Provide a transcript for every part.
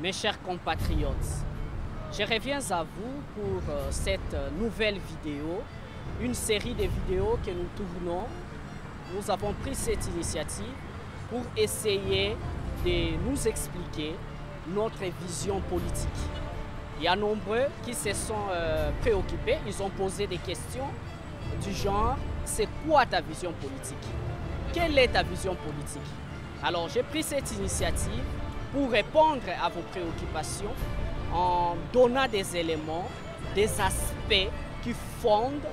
Mes chers compatriotes, je reviens à vous pour cette nouvelle vidéo, une série de vidéos que nous tournons. Nous avons pris cette initiative pour essayer de nous expliquer notre vision politique. Il y a nombreux qui se sont préoccupés, ils ont posé des questions du genre « c'est quoi ta vision politique? Quelle est ta vision politique ?» Alors j'ai pris cette initiative pour répondre à vos préoccupations en donnant des éléments, des aspects qui fondent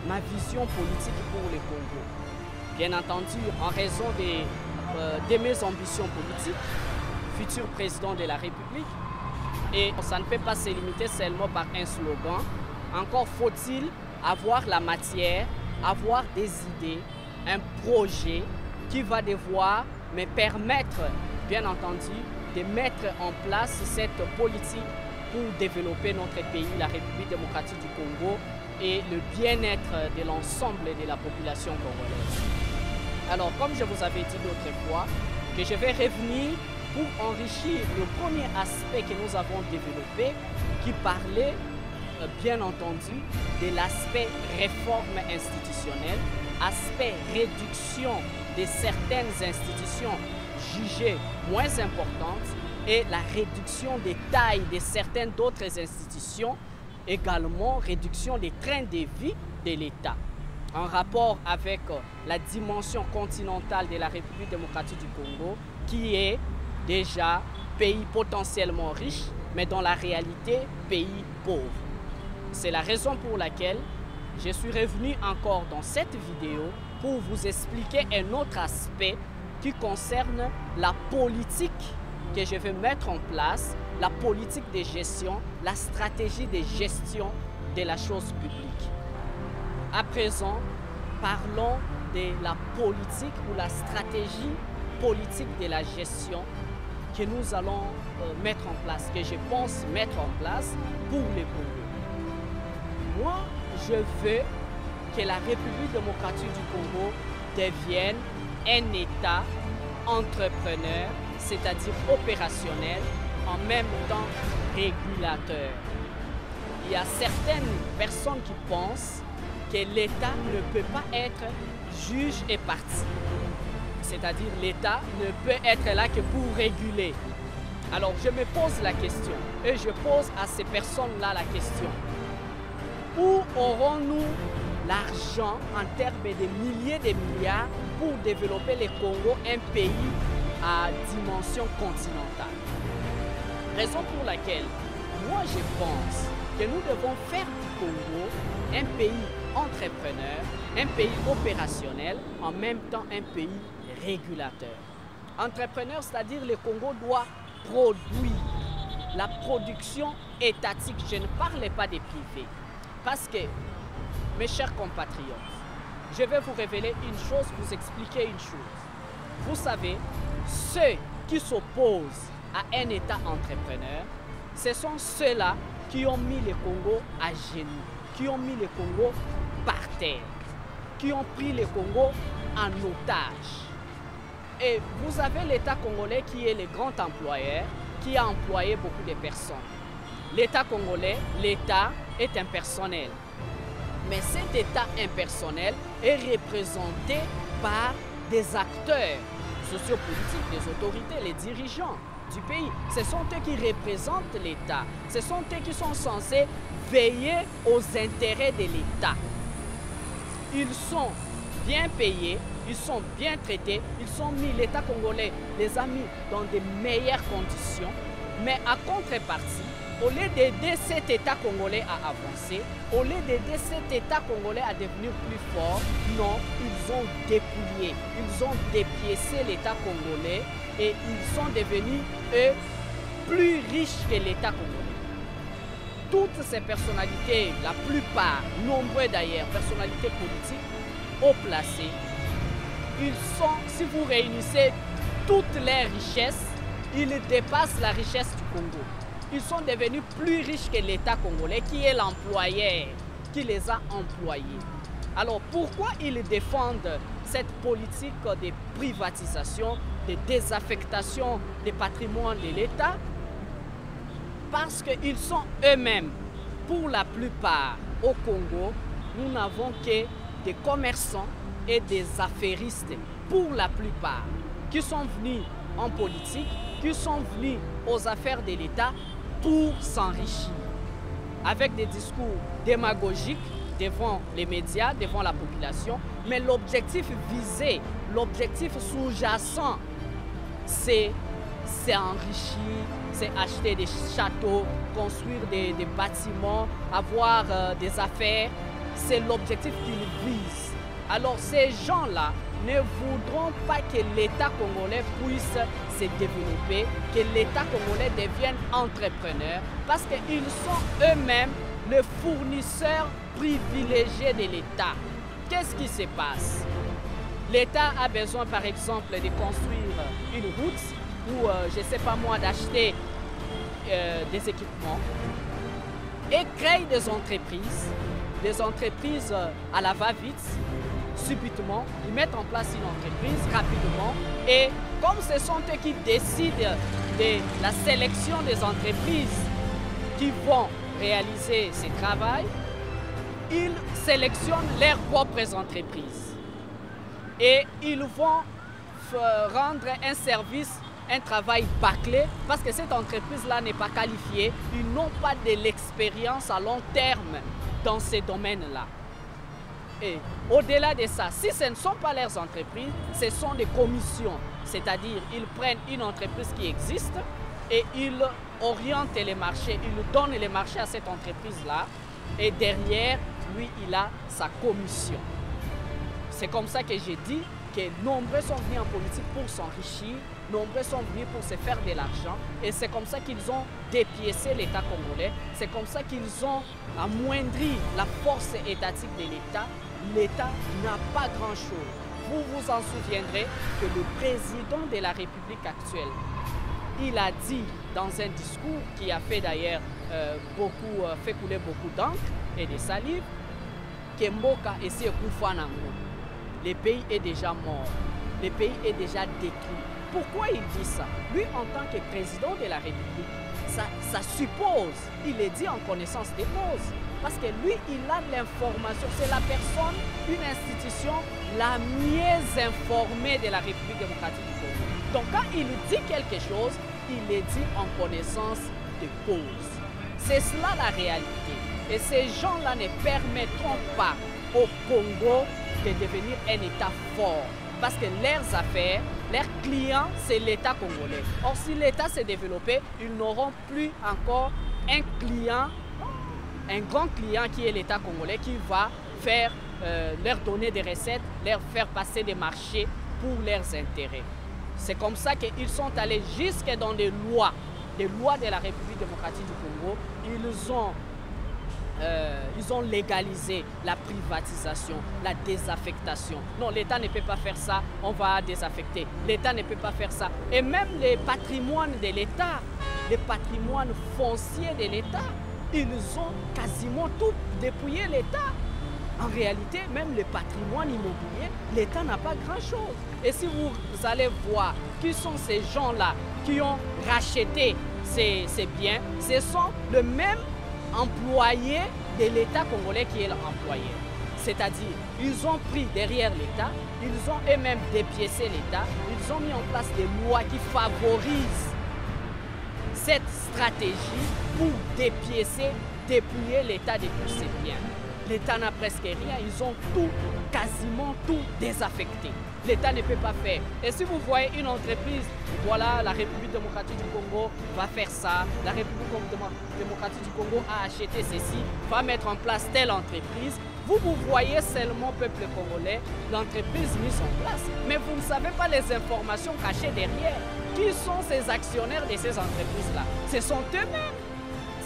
ma vision politique pour le Congo. Bien entendu, en raison de mes ambitions politiques, futur président de la République, et ça ne peut pas se limiter seulement par un slogan. Encore faut-il avoir la matière, avoir des idées, un projet qui va devoir me permettre, bien entendu, de mettre en place cette politique pour développer notre pays, la République démocratique du Congo, et le bien-être de l'ensemble de la population congolaise. Alors, comme je vous avais dit l'autre fois, que je vais revenir pour enrichir le premier aspect que nous avons développé, qui parlait, bien entendu, de l'aspect réforme institutionnelle, aspect réduction de certaines institutions jugées moins importantes et la réduction des tailles de certaines d'autres institutions, également réduction des trains de vie de l'État. En rapport avec la dimension continentale de la République démocratique du Congo, qui est déjà pays potentiellement riche, mais dans la réalité, pays pauvre. C'est la raison pour laquelle je suis revenu encore dans cette vidéo pour vous expliquer un autre aspect qui concerne la politique que je vais mettre en place, la politique de gestion, la stratégie de gestion de la chose publique. À présent, parlons de la politique ou la stratégie politique de la gestion que nous allons mettre en place, que je pense mettre en place pour les Congolais. Moi, je veux que la République démocratique du Congo devienne un État entrepreneur, c'est-à-dire opérationnel, en même temps régulateur. Il y a certaines personnes qui pensent que l'État ne peut pas être juge et partie. C'est-à-dire l'État ne peut être là que pour réguler. Alors je me pose la question, et je pose à ces personnes-là la question. Où aurons-nous l'argent en termes de milliers de milliards pour développer le Congo, un pays à dimension continentale? Raison pour laquelle moi je pense que nous devons faire du Congo un pays entrepreneur, un pays opérationnel, en même temps un pays régulateur. Entrepreneur, c'est-à-dire le Congo doit produire. La production étatique, je ne parle pas des privés. Parce que, mes chers compatriotes, je vais vous révéler une chose, vous expliquer une chose. Vous savez, ceux qui s'opposent à un État entrepreneur, ce sont ceux-là qui ont mis le Congo à genoux, qui ont mis le Congo par terre, qui ont pris le Congo en otage. Et vous avez l'État congolais qui est le grand employeur, qui a employé beaucoup de personnes. L'État congolais, l'État est impersonnel. Mais cet État impersonnel est représenté par des acteurs sociopolitiques, des autorités, les dirigeants du pays. Ce sont eux qui représentent l'État. Ce sont eux qui sont censés veiller aux intérêts de l'État. Ils sont bien payés, ils sont bien traités, ils sont mis, l'État congolais les a mis dans de meilleures conditions. Mais à contrepartie, au lieu d'aider cet État congolais à avancer, au lieu d'aider cet État congolais à devenir plus fort, non, ils ont dépouillé, ils ont dépiécé l'État congolais et ils sont devenus, eux, plus riches que l'État congolais. Toutes ces personnalités, la plupart, nombreux d'ailleurs, personnalités politiques, haut placées, ils sont, si vous réunissez toutes les richesses, ils dépassent la richesse du Congo. Ils sont devenus plus riches que l'État congolais qui est l'employeur, qui les a employés. Alors pourquoi ils défendent cette politique de privatisation, de désaffectation des patrimoines de l'État? parce qu'ils sont eux-mêmes, pour la plupart au Congo, nous n'avons que des commerçants et des affairistes, pour la plupart, qui sont venus en politique, qui sont venus aux affaires de l'État pour s'enrichir, avec des discours démagogiques devant les médias, devant la population, mais l'objectif visé, l'objectif sous-jacent, c'est enrichir, c'est acheter des châteaux, construire des bâtiments, avoir des affaires. C'est l'objectif qu'ils visent. Alors ces gens-là ne voudront pas que l'État congolais puisse se développer, que l'État congolais devienne entrepreneur, parce qu'ils sont eux-mêmes les fournisseurs privilégiés de l'État. Qu'est-ce qui se passe? L'État a besoin, par exemple, de construire une route ou, je ne sais pas moi, d'acheter des équipements et créer des entreprises à la va-vite, subitement. Ils mettent en place une entreprise rapidement et comme ce sont eux qui décident de la sélection des entreprises qui vont réaliser ce travail, ils sélectionnent leurs propres entreprises et ils vont rendre un service, un travail bâclé parce que cette entreprise-là n'est pas qualifiée, ils n'ont pas de l'expérience à long terme dans ces domaines-là. Et au-delà de ça, si ce ne sont pas leurs entreprises, ce sont des commissions, c'est-à-dire ils prennent une entreprise qui existe et ils orientent les marchés, ils donnent les marchés à cette entreprise-là et derrière, lui, il a sa commission. C'est comme ça que j'ai dit que nombreux sont venus en politique pour s'enrichir, nombreux sont venus pour se faire de l'argent et c'est comme ça qu'ils ont dépiécé l'État congolais, c'est comme ça qu'ils ont amoindri la force étatique de l'État. L'État n'a pas grand-chose. Vous vous en souviendrez que le président de la République actuelle, il a dit dans un discours qui a fait d'ailleurs fait couler beaucoup d'encre et de salive, que Mboka et Sekoufanango, le pays est déjà mort, le pays est déjà détruit. Pourquoi il dit ça? Lui, en tant que président de la République, ça suppose, il est dit en connaissance des causes. Parce que lui, il a l'information. C'est la personne, une institution la mieux informée de la République démocratique du Congo. Donc quand il dit quelque chose, il est dit en connaissance de cause. C'est cela la réalité. Et ces gens-là ne permettront pas au Congo de devenir un État fort. Parce que leurs affaires, leurs clients, c'est l'État congolais. Or, si l'État s'est développé, ils n'auront plus encore un client, un grand client qui est l'État congolais qui va faire, leur donner des recettes, leur faire passer des marchés pour leurs intérêts. C'est comme ça qu'ils sont allés jusque dans des lois de la République démocratique du Congo. Ils ont légalisé la privatisation, la désaffectation. Non, l'État ne peut pas faire ça, on va désaffecter. L'État ne peut pas faire ça. Et même les patrimoines de l'État, les patrimoines fonciers de l'État, ils ont quasiment tout dépouillé l'État. En réalité, même le patrimoine immobilier, l'État n'a pas grand-chose. Et si vous allez voir qui sont ces gens-là qui ont racheté ces biens, ce sont le même employé de l'État congolais qui est l'employé. C'est-à-dire, ils ont pris derrière l'État, ils ont eux-mêmes dépiécé l'État, ils ont mis en place des lois qui favorisent cette stratégie pour dépiécer, dépouiller l'État de tous ses biens. L'État n'a presque rien, ils ont tout, quasiment tout désaffecté. L'État ne peut pas faire. Et si vous voyez une entreprise, voilà, la République démocratique du Congo va faire ça, la République démocratique du Congo a acheté ceci, va mettre en place telle entreprise, vous voyez seulement peuple congolais, l'entreprise mise en place, mais vous ne savez pas les informations cachées derrière. Qui sont ces actionnaires de ces entreprises-là? Ce sont eux-mêmes.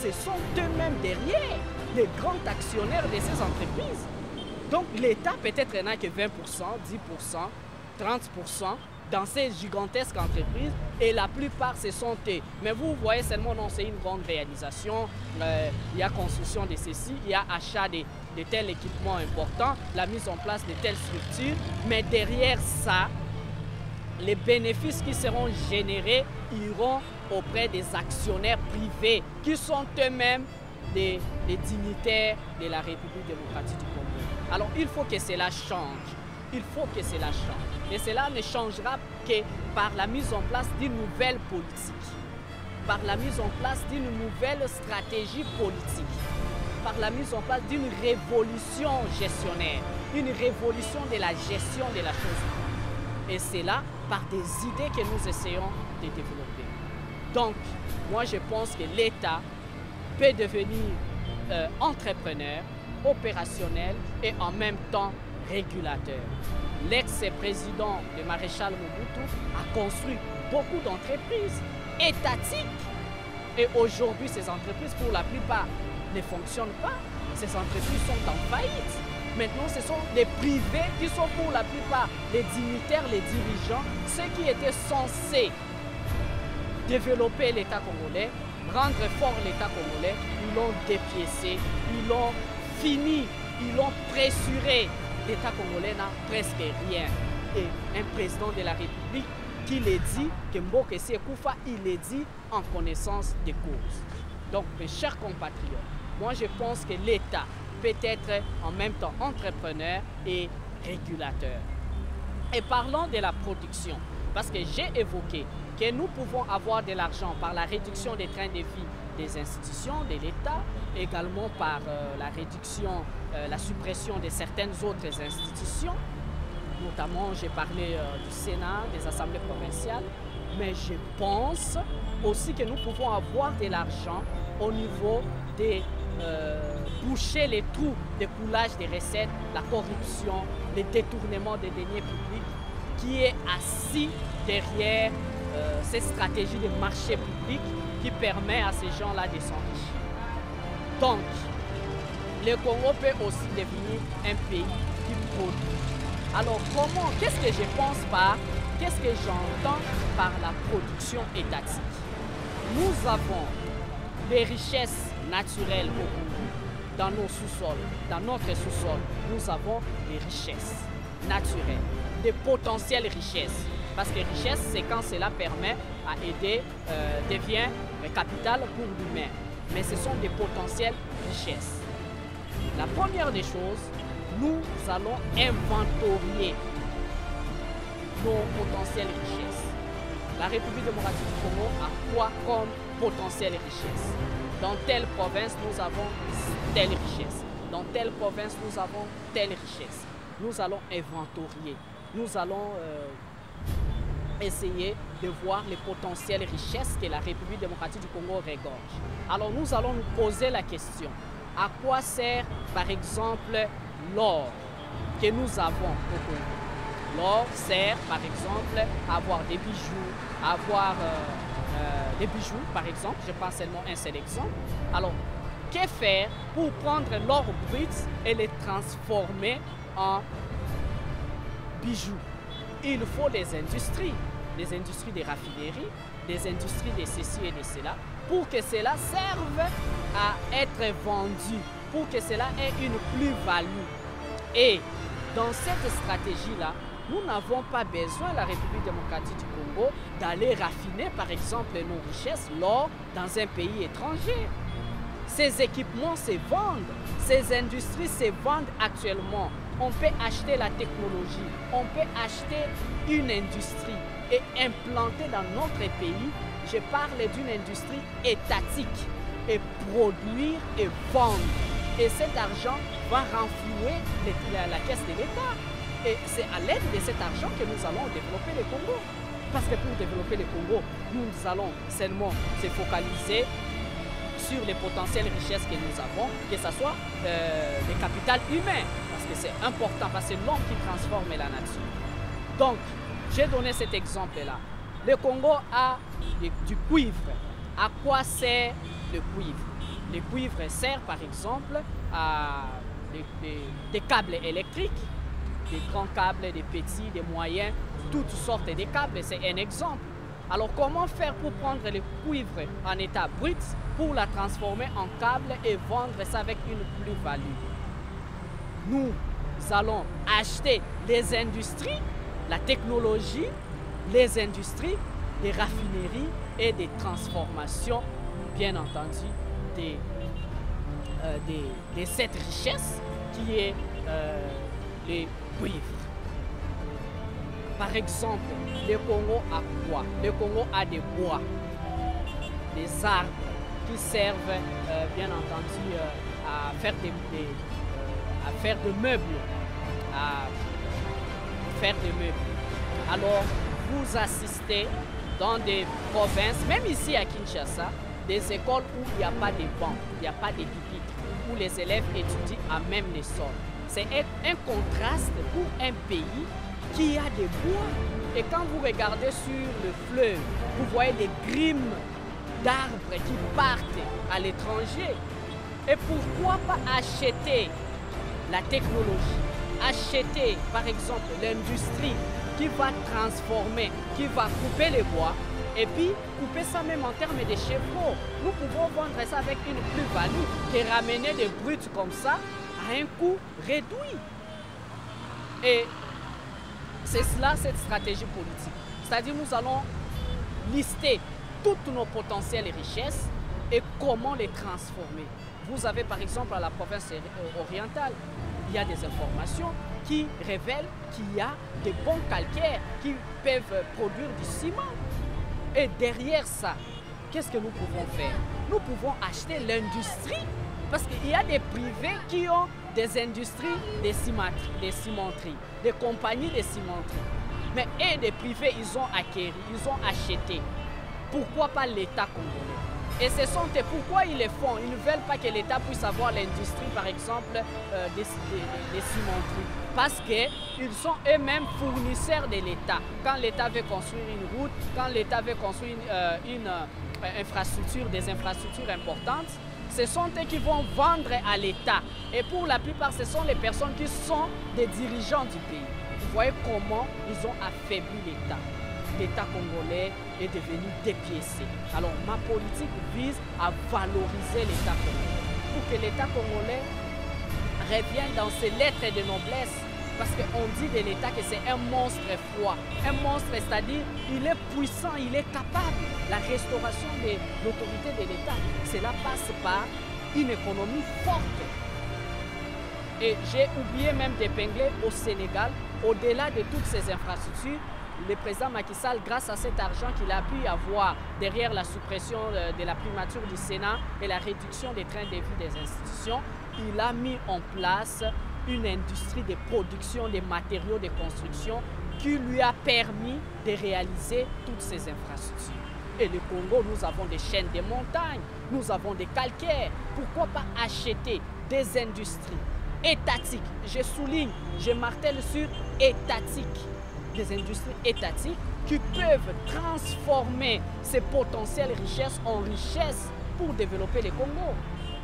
Ce sont eux-mêmes derrière les grands actionnaires de ces entreprises. Donc l'État peut-être n'a que 20%, 10%, 30% dans ces gigantesques entreprises et la plupart ce sont eux. Mais vous voyez seulement, non, c'est une grande réalisation, il y a construction de ceci, il y a achat de tels équipements importants, la mise en place de telles structures, mais derrière ça, les bénéfices qui seront générés iront auprès des actionnaires privés qui sont eux-mêmes des dignitaires de la République démocratique du Congo. Alors il faut que cela change. Il faut que cela change. Et cela ne changera que par la mise en place d'une nouvelle politique, par la mise en place d'une nouvelle stratégie politique, par la mise en place d'une révolution gestionnaire, une révolution de la gestion de la chose. Et c'est là par des idées que nous essayons de développer. Donc, moi je pense que l'État peut devenir entrepreneur, opérationnel et en même temps régulateur. L'ex-président de Maréchal Mobutu a construit beaucoup d'entreprises étatiques. Et aujourd'hui, ces entreprises, pour la plupart, ne fonctionnent pas. Ces entreprises sont en faillite. Maintenant, ce sont les privés qui sont pour la plupart les dignitaires, les dirigeants, ceux qui étaient censés développer l'État congolais, rendre fort l'État congolais. Ils l'ont dépiécé, ils l'ont fini, ils l'ont pressuré. L'État congolais n'a presque rien. Et un président de la République qui le dit, que Mboké Koufa, il le dit en connaissance des causes. Donc, mes chers compatriotes, moi je pense que l'État peut être en même temps entrepreneur et régulateur. Et parlons de la production, parce que j'ai évoqué que nous pouvons avoir de l'argent par la réduction des trains de vie des institutions de l'État, également par la réduction, la suppression de certaines autres institutions. Notamment, j'ai parlé du Sénat, des assemblées provinciales, mais je pense aussi que nous pouvons avoir de l'argent au niveau des boucher les trous de coulage des recettes, la corruption, le détournement des deniers publics qui est assis derrière cette stratégie de marché public qui permet à ces gens-là de s'enrichir. Donc, le Congo peut aussi devenir un pays qui produit. Alors comment, qu'est-ce que je pense par, qu'est-ce que j'entends par la production étatique? Nous avons des richesses naturelles au Congo, dans nos sous-sols, dans notre sous-sol, nous avons des richesses naturelles, des potentielles richesses. Parce que richesse, c'est quand cela permet à aider, devient capital pour l'humain. Mais ce sont des potentielles richesses. La première des choses, nous allons inventorier nos potentielles richesses. La République démocratique du Congo a quoi comme potentielle richesse? Dans telle province, nous avons telle richesse. Dans telle province, nous avons telle richesse. Nous allons inventorier. Nous allons essayer de voir les potentielles richesses que la République démocratique du Congo regorge. Alors nous allons nous poser la question, à quoi sert par exemple l'or que nous avons au Congo? L'or sert par exemple à avoir des bijoux, à avoir des bijoux par exemple, je prends seulement un seul exemple. Alors, que faire pour prendre l'or brut et le transformer en bijoux? Il faut des industries des raffineries, des industries de ceci et de cela, pour que cela serve à être vendu, pour que cela ait une plus-value. Et dans cette stratégie-là, nous n'avons pas besoin, la République démocratique du Congo, d'aller raffiner par exemple nos richesses, l'or, dans un pays étranger. Ces équipements se vendent, ces industries se vendent actuellement. On peut acheter la technologie, on peut acheter une industrie et implanter dans notre pays, je parle d'une industrie étatique, et produire et vendre. Et cet argent va renflouer la caisse de l'État. Et c'est à l'aide de cet argent que nous allons développer le Congo. Parce que pour développer le Congo, nous allons seulement se focaliser sur les potentielles richesses que nous avons, que ce soit le capital humain, parce que c'est important, parce que c'est l'homme qui transforme la nature. Donc, j'ai donné cet exemple-là. Le Congo a du cuivre. À quoi sert le cuivre? Le cuivre sert par exemple à des câbles électriques, des grands câbles, des petits, des moyens, toutes sortes de câbles, c'est un exemple. Alors comment faire pour prendre le cuivre en état brut, pour la transformer en câble et vendre ça avec une plus-value? Nous allons acheter les industries, la technologie, les industries des raffineries et des transformations, bien entendu, de cette richesse qui est les cuivres. Par exemple, le Congo a quoi? Le Congo a des bois, des arbres qui servent bien entendu à faire des meubles, Alors, vous assistez dans des provinces, même ici à Kinshasa, des écoles où il n'y a pas de bancs, il n'y a pas de pupitres, où les élèves étudient à même les sols. C'est un contraste pour un pays qui a des bois. Et quand vous regardez sur le fleuve, vous voyez les grimes d'arbres qui partent à l'étranger. Et pourquoi pas acheter la technologie, acheter par exemple l'industrie qui va transformer, qui va couper les bois et puis couper ça même en termes de chevaux. Nous pouvons vendre ça avec une plus-value que ramener des bruts comme ça à un coût réduit. Et c'est cela, cette stratégie politique. C'est-à-dire nous allons lister toutes nos potentielles richesses et comment les transformer. Vous avez par exemple à la province orientale, il y a des informations qui révèlent qu'il y a des bons calcaires qui peuvent produire du ciment. Et derrière ça, qu'est-ce que nous pouvons faire? Nous pouvons acheter l'industrie parce qu'il y a des privés qui ont des industries de cimenterie, des compagnies de cimenterie. Mais des privés, ils ont acquis, ils ont acheté. Pourquoi pas l'État congolais? Et ce sont pourquoi ils le font. Ils ne veulent pas que l'État puisse avoir l'industrie, par exemple, des cimenteries. Parce qu'ils sont eux-mêmes fournisseurs de l'État. Quand l'État veut construire une route, quand l'État veut construire une infrastructure, des infrastructures importantes, ce sont eux qui vont vendre à l'État. Et pour la plupart, ce sont les personnes qui sont des dirigeants du pays. Vous voyez comment ils ont affaibli l'État. L'État congolais est devenu dépiécé. Alors ma politique vise à valoriser l'État congolais pour que l'État congolais revienne dans ses lettres de noblesse. Parce qu'on dit de l'État que c'est un monstre froid. Un monstre, c'est-à-dire il est puissant, il est capable. La restauration de l'autorité de l'État, cela passe par une économie forte. Et j'ai oublié même d'épingler au Sénégal, au-delà de toutes ces infrastructures, le président Macky Sall, grâce à cet argent qu'il a pu avoir derrière la suppression de la primature du Sénat et la réduction des trains de vie des institutions, il a mis en place une industrie de production des matériaux de construction qui lui a permis de réaliser toutes ces infrastructures. Et le Congo, nous avons des chaînes de montagnes, nous avons des calcaires. Pourquoi pas acheter des industries étatiques? Je souligne, je martèle sur étatiques. Des industries étatiques qui peuvent transformer ces potentielles richesses en richesses pour développer le Congo.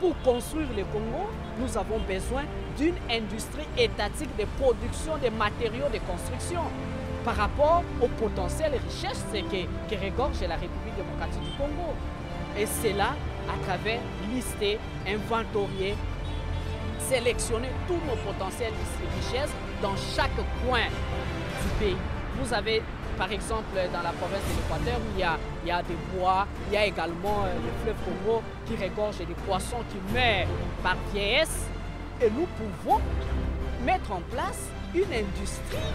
Pour construire le Congo, nous avons besoin d'une industrie étatique de production de matériaux de construction par rapport aux potentielles richesses que regorge la République démocratique du Congo. Et c'est là, à travers lister, inventorier, sélectionner tous nos potentielles richesses dans chaque coin du pays. Vous avez par exemple dans la province de l'Équateur où il y a des bois, il y a également le fleuve Congo qui regorge des poissons qui meurent par vieillesse. Et nous pouvons mettre en place une industrie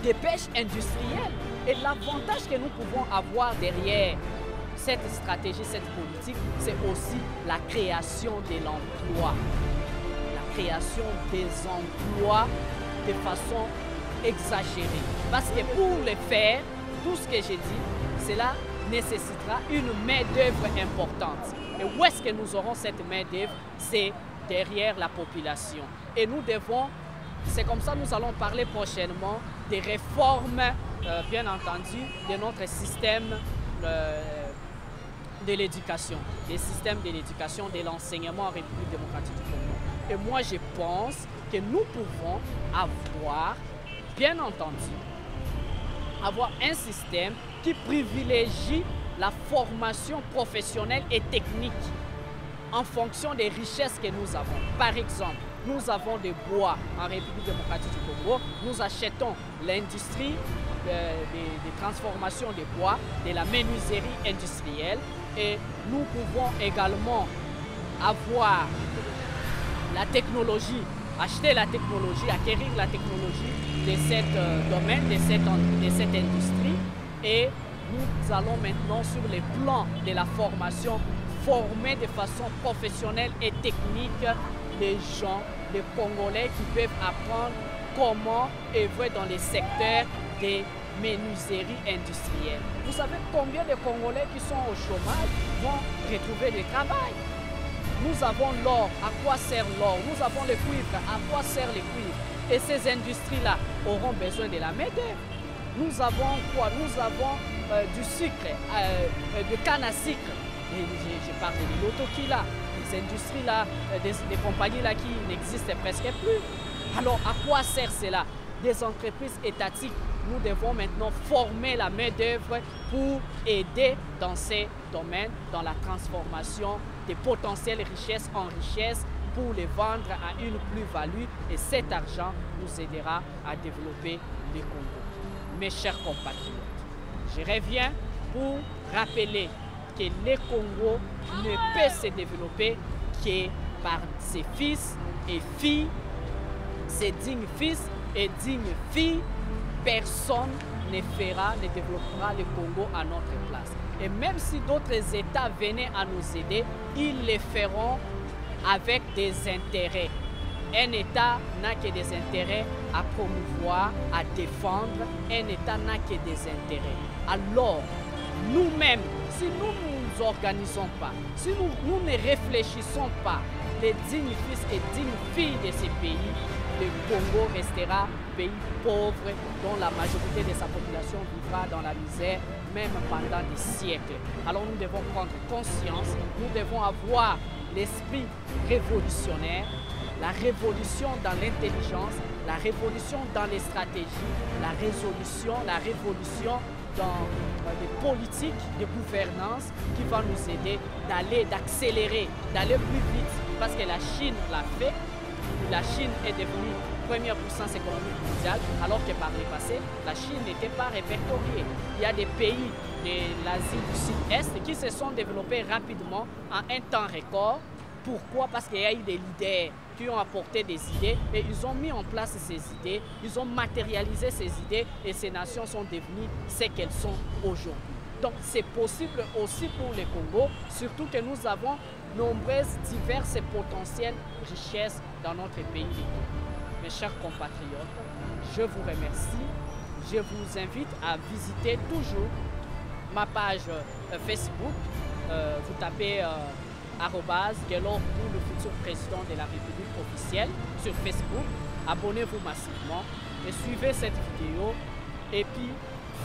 de pêche industrielle. Et l'avantage que nous pouvons avoir derrière cette stratégie, cette politique, c'est aussi la création de l'emploi. La création des emplois de façon exagérée. Parce que pour le faire, tout ce que j'ai dit, cela nécessitera une main-d'œuvre importante. Et où est-ce que nous aurons cette main-d'œuvre? C'est derrière la population. Et nous devons, c'est comme ça que nous allons parler prochainement des réformes, bien entendu, de notre système de l'éducation, des systèmes de l'éducation, de l'enseignement en République démocratique du Congo. Et moi, je pense que nous pouvons avoir, bien entendu, avoir un système qui privilégie la formation professionnelle et technique en fonction des richesses que nous avons. Par exemple, Nous avons des bois en République démocratique du Congo. Nous achetons l'industrie des transformations des bois, de la menuiserie industrielle. Et nous pouvons également avoir la technologie, acheter la technologie, acquérir la technologie de ce domaine, de cette industrie. Et nous allons maintenant sur les plans de la formation former de façon professionnelle et technique les gens, les Congolais qui peuvent apprendre comment œuvrer dans les secteurs des menuiseries industrielles. Vous savez combien de Congolais qui sont au chômage vont retrouver du travail? Nous avons l'or, à quoi sert l'or? Nous avons le cuivre, à quoi sert le cuivre? Et ces industries-là auront besoin de la main-d'œuvre. Nous avons quoi? Nous avons du sucre, de canne à sucre. Et je parle de l'autoki-là, des industries-là, des compagnies-là qui n'existent presque plus. Alors, à quoi sert cela? Des entreprises étatiques. Nous devons maintenant former la main-d'œuvre pour aider dans ces domaines, dans la transformation des potentielles richesses en richesses pour les vendre à une plus-value. Et cet argent nous aidera à développer les Congo. Mes chers compatriotes, je reviens pour rappeler que le Congo ne peut se développer que par ses fils et filles, ses dignes fils et dignes filles. Personne ne développera le Congo à notre place. Et même si d'autres États venaient à nous aider, ils le feront avec des intérêts. Un État n'a que des intérêts à promouvoir, à défendre. Un État n'a que des intérêts. Alors, nous-mêmes, si nous ne nous organisons pas, si nous ne réfléchissons pas, les dignes fils et dignes filles de ces pays, le Congo restera un pays pauvre dont la majorité de sa population vivra dans la misère, même pendant des siècles. Alors nous devons prendre conscience, nous devons avoir l'esprit révolutionnaire, la révolution dans l'intelligence, la révolution dans les stratégies, la révolution dans des politiques de gouvernance qui vont nous aider d'accélérer, d'aller plus vite. Parce que la Chine l'a fait. La Chine est devenue première puissance économique mondiale, alors que par le passé, la Chine n'était pas répertoriée. Il y a des pays de l'Asie du Sud-Est qui se sont développés rapidement en un temps record. Pourquoi? Parce qu'il y a eu des leaders qui ont apporté des idées et ils ont mis en place ces idées, ils ont matérialisé ces idées et ces nations sont devenues ce qu'elles sont aujourd'hui. Donc c'est possible aussi pour le Congo, surtout que nous avons nombreuses, diverses et potentielles richesses dans notre pays. Mes chers compatriotes, je vous remercie. Je vous invite à visiter toujours ma page Facebook. Vous tapez @Gelor pour le futur président de la République officielle sur Facebook. Abonnez-vous massivement et suivez cette vidéo. Et puis,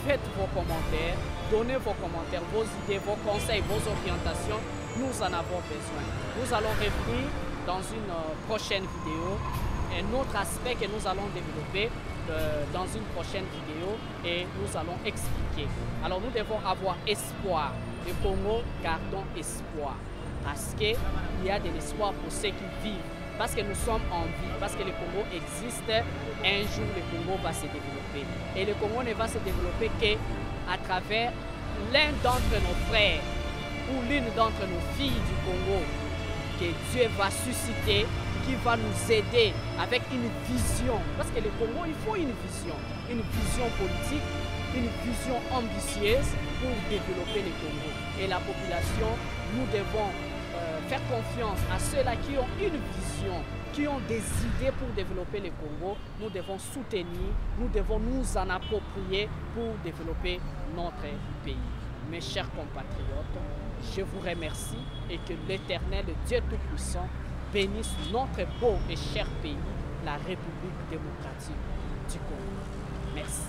faites vos commentaires, donnez vos commentaires, vos idées, vos conseils, vos orientations. Nous en avons besoin. Nous allons revenir dans une prochaine vidéo, un autre aspect que nous allons développer dans une prochaine vidéo et nous allons expliquer. Alors nous devons avoir espoir. Le Congo, gardons espoir. Parce qu'il y a de l'espoir pour ceux qui vivent. Parce que nous sommes en vie, parce que le Congo existe, un jour le Congo va se développer. Et le Congo ne va se développer qu'à travers l'un d'entre nos frères ou l'une d'entre nos filles du Congo que Dieu va susciter, qui va nous aider avec une vision. Parce que le Congo, il faut une vision politique, une vision ambitieuse pour développer le Congo. Et la population, nous devons faire confiance à ceux-là qui ont une vision, qui ont des idées pour développer le Congo. Nous devons soutenir, nous devons nous en approprier pour développer notre pays. Mes chers compatriotes, je vous remercie et que l'Éternel, Dieu Tout-Puissant, bénisse notre beau et cher pays, la République démocratique du Congo. Merci.